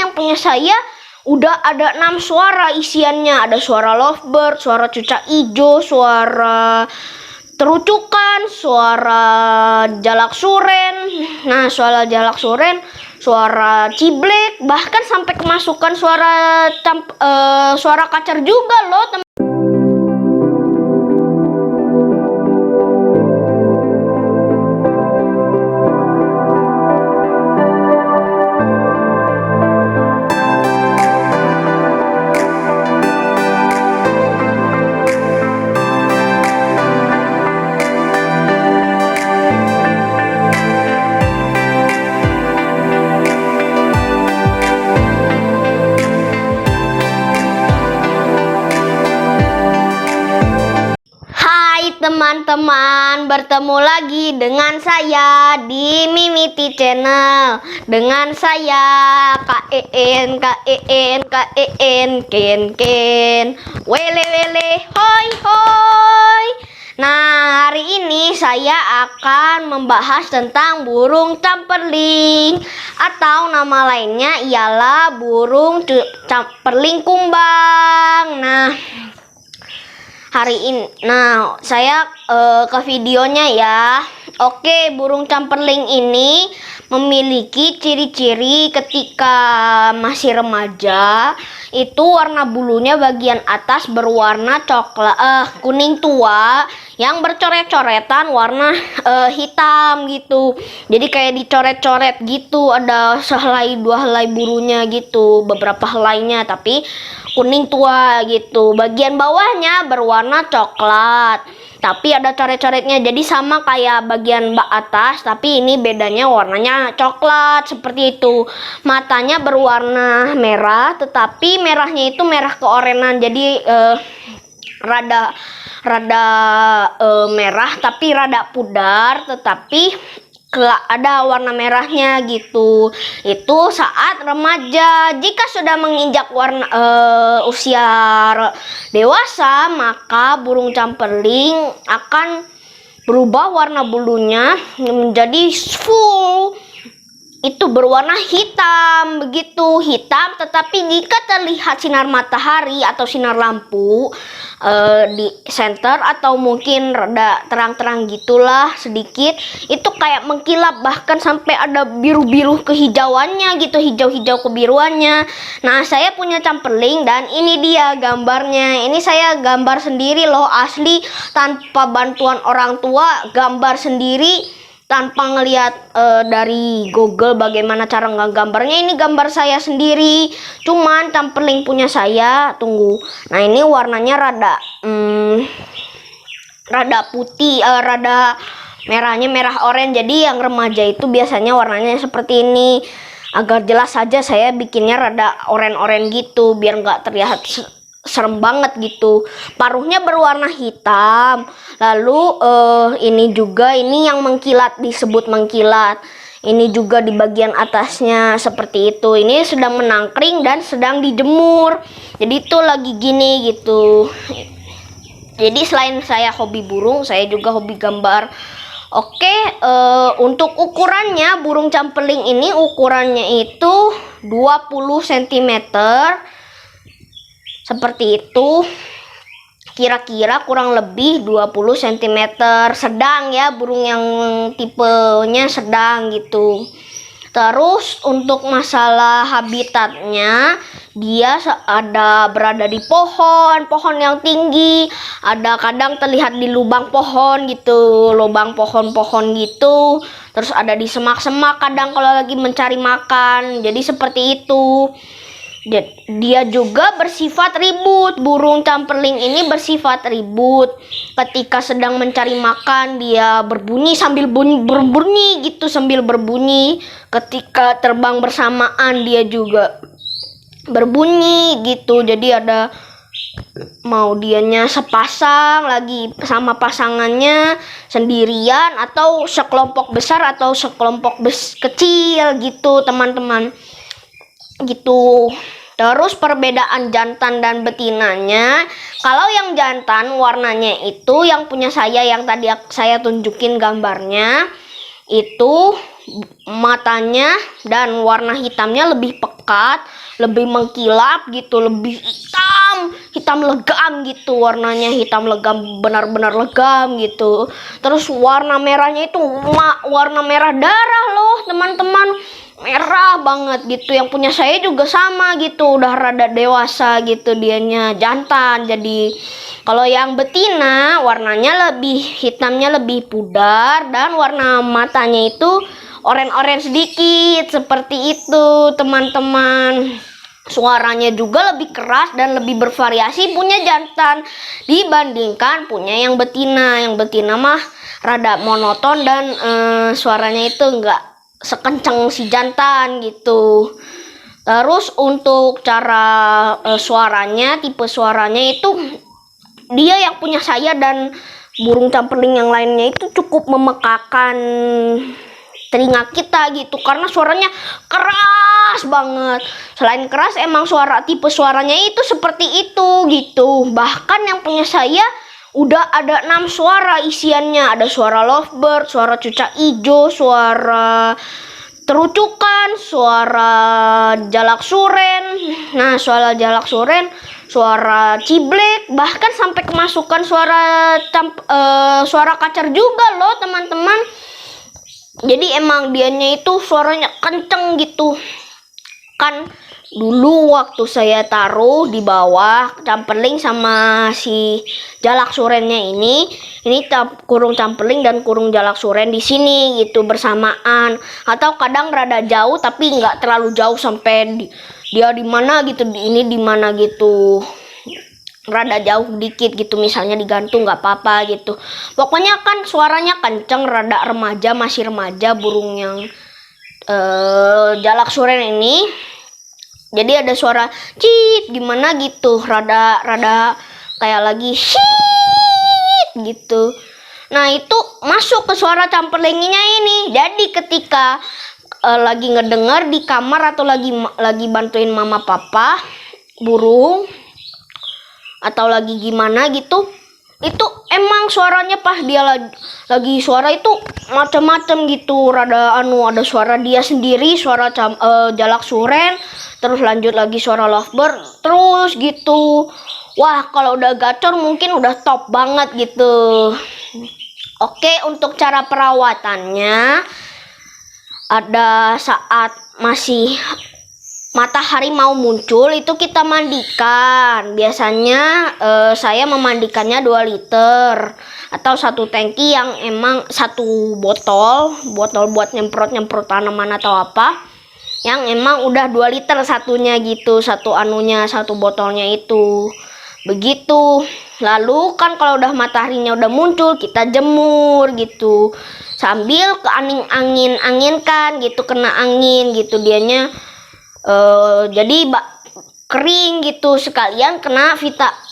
yang punya saya udah ada 6 suara isiannya. Ada suara lovebird, suara cucak ijo, suara terucukan, suara jalak suren. Nah, suara jalak suren, suara ciblek, bahkan sampai kemasukan suara kacar juga loh, teman. Teman-teman, bertemu lagi dengan saya di Mimiti Channel. Dengan saya Ken, wele wele, hoi hoi. Nah, hari ini saya akan membahas tentang burung camperling, atau nama lainnya ialah burung camperling kumbang. Saya ke videonya ya. Oke, burung camperling ini memiliki ciri-ciri ketika masih remaja. Itu warna bulunya bagian atas berwarna coklat kuning tua yang bercoret-coretan warna hitam gitu. Jadi kayak dicoret-coret gitu, ada sehelai dua helai bulunya gitu, beberapa helainya tapi kuning tua gitu. Bagian bawahnya berwarna coklat tapi ada coret-coretnya, jadi sama kayak bagian atas, tapi ini bedanya warnanya coklat seperti itu. Matanya berwarna merah, tetapi merahnya itu merah keorenan, jadi rada merah tapi rada pudar, tetapi ada warna merahnya gitu. Itu saat remaja. Jika sudah menginjak usia dewasa, maka burung camperling akan berubah warna bulunya menjadi full itu berwarna hitam, begitu hitam. Tetapi jika terlihat sinar matahari atau sinar lampu di center, atau mungkin rada terang-terang gitulah sedikit, itu kayak mengkilap, bahkan sampai ada biru-biru kehijauannya gitu, hijau-hijau kebiruannya. Nah, saya punya camperling dan ini dia gambarnya. Ini saya gambar sendiri loh, asli, tanpa bantuan orang tua, gambar sendiri tanpa ngelihat dari Google bagaimana cara nggambarnya. Ini gambar saya sendiri, cuman camperling punya saya. Tunggu, nah ini warnanya rada putih, rada merahnya merah oranye. Jadi yang remaja itu biasanya warnanya seperti ini. Agar jelas saja saya bikinnya rada oranye-oranye gitu, biar nggak terlihat serem banget gitu. Paruhnya berwarna hitam. Lalu ini juga, ini yang mengkilat, disebut mengkilat. Ini juga di bagian atasnya seperti itu. Ini sedang menangkring dan sedang dijemur. Jadi itu lagi gini gitu. Jadi selain saya hobi burung, saya juga hobi gambar. Oke, untuk ukurannya burung camperling ini ukurannya itu 20 cm. Seperti itu, kira-kira kurang lebih 20 cm, sedang ya, burung yang tipenya sedang gitu. Terus untuk masalah habitatnya, dia berada di pohon yang tinggi, ada kadang terlihat di lubang pohon gitu, lubang pohon-pohon gitu. Terus ada di semak-semak kadang kalau lagi mencari makan. Jadi seperti itu. Dia juga bersifat ribut. Burung camperling ini bersifat ribut. Ketika sedang mencari makan, dia berbunyi sambil berbunyi gitu, sambil berbunyi. Ketika terbang bersamaan, dia juga berbunyi gitu. Jadi ada mau dianya sepasang, lagi sama pasangannya, sendirian, atau sekelompok besar atau sekelompok kecil gitu, teman-teman. Gitu. Terus perbedaan jantan dan betinanya, kalau yang jantan warnanya itu yang punya saya, yang tadi saya tunjukin gambarnya, itu matanya dan warna hitamnya lebih pekat, lebih mengkilap gitu, lebih hitam legam gitu, warnanya hitam legam, benar-benar legam gitu. Terus warna merahnya itu warna merah darah loh teman-teman, merah banget gitu. Yang punya saya juga sama gitu, udah rada dewasa gitu, dianya jantan. Jadi kalau yang betina warnanya hitamnya lebih pudar dan warna matanya itu oranye sedikit, seperti itu teman-teman. Suaranya juga lebih keras dan lebih bervariasi punya jantan dibandingkan punya yang betina. Yang betina mah rada monoton dan suaranya itu enggak sekencang si jantan gitu. Terus untuk cara suaranya, tipe suaranya itu dia yang punya saya dan burung camperling yang lainnya itu cukup memekakan telinga kita gitu, karena suaranya keras banget. Selain keras, emang tipe suaranya itu seperti itu gitu. Bahkan yang punya saya udah ada 6 suara isiannya. Ada suara lovebird, suara cucak ijo, suara terucukan, suara jalak suren. Nah, suara jalak suren, suara ciblek, bahkan sampai kemasukan suara kacar juga loh teman-teman. Jadi emang dianya itu suaranya kenceng gitu. Kan dulu waktu saya taruh di bawah camperling sama si jalak surennya ini kurung camperling dan kurung jalak suren di sini gitu bersamaan, atau kadang rada jauh tapi nggak terlalu jauh sampai dia di mana gitu, ini di mana gitu, rada jauh dikit gitu, misalnya digantung nggak apa-apa gitu. Pokoknya kan suaranya kenceng, rada remaja, masih remaja burung yang jalak suren ini. Jadi ada suara cit gimana gitu, rada kayak lagi shit gitu. Nah itu masuk ke suara camperlingnya ini. Jadi ketika lagi ngedenger di kamar atau lagi bantuin mama papa burung atau lagi gimana gitu, itu emang suaranya pas dia lagi suara itu macam-macam gitu, ada suara dia sendiri, suara jalak suren, terus lanjut lagi suara lovebird, terus gitu. Wah, kalau udah gacor mungkin udah top banget gitu. Oke, untuk cara perawatannya, ada saat masih matahari mau muncul itu kita mandikan. Biasanya saya memandikannya 2 liter atau 1 tangki, yang emang 1 botol buat nyemprot tanaman atau apa, yang emang udah 2 liter satunya gitu, satu botolnya itu. Begitu. Lalu kan kalau udah mataharinya udah muncul, kita jemur gitu. Sambil anginkan gitu, kena angin gitu dianya. Jadi kering gitu, sekalian kena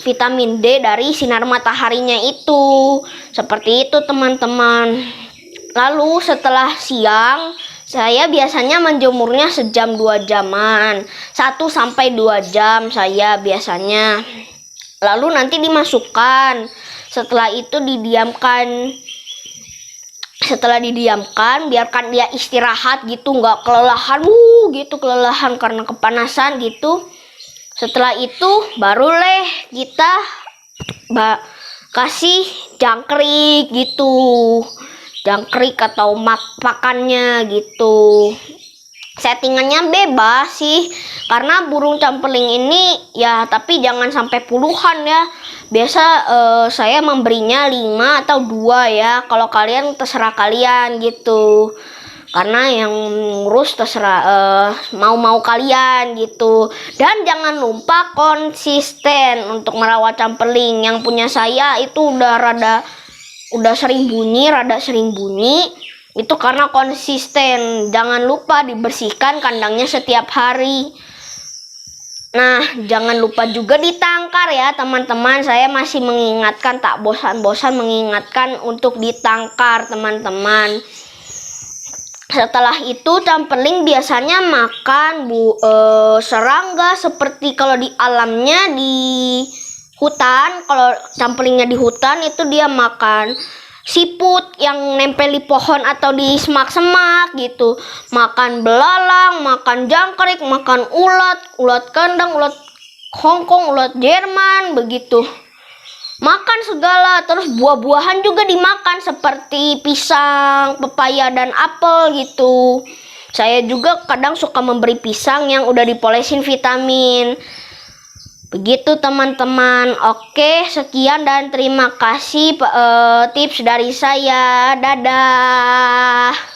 vitamin D dari sinar mataharinya itu. Seperti itu teman-teman. Lalu setelah siang, saya biasanya menjemurnya sejam 2 jaman, 1 sampai 2 jam saya biasanya. Lalu nanti dimasukkan. Setelah itu didiamkan. Setelah didiamkan, biarkan dia istirahat gitu, nggak kelelahan karena kepanasan gitu. Setelah itu barulah kita kasih jangkrik gitu, jangkrik atau pakannya gitu. Settingannya bebas sih, karena burung camperling ini ya, tapi jangan sampai puluhan ya. Biasa saya memberinya 5 atau 2 ya. Kalau kalian terserah kalian gitu, karena yang ngurus terserah mau kalian gitu. Dan jangan lupa konsisten untuk merawat camperling. Yang punya saya itu udah sering bunyi itu karena konsisten. Jangan lupa dibersihkan kandangnya setiap hari. Nah, jangan lupa juga ditangkar ya teman-teman. Saya masih mengingatkan, tak bosan-bosan mengingatkan untuk ditangkar teman-teman. Setelah itu camperling biasanya makan serangga, seperti kalau di alamnya di hutan. Kalau camperlingnya di hutan itu dia makan siput yang nempel di pohon atau di semak-semak gitu. Makan belalang, makan jangkrik, makan ulat, ulat kandang, ulat Hongkong, ulat Jerman, begitu. Makan segala, terus buah-buahan juga dimakan seperti pisang, pepaya, dan apel gitu. Saya juga kadang suka memberi pisang yang udah dipolesin vitamin. Begitu teman-teman. Oke, sekian dan terima kasih tips dari saya. Dadah.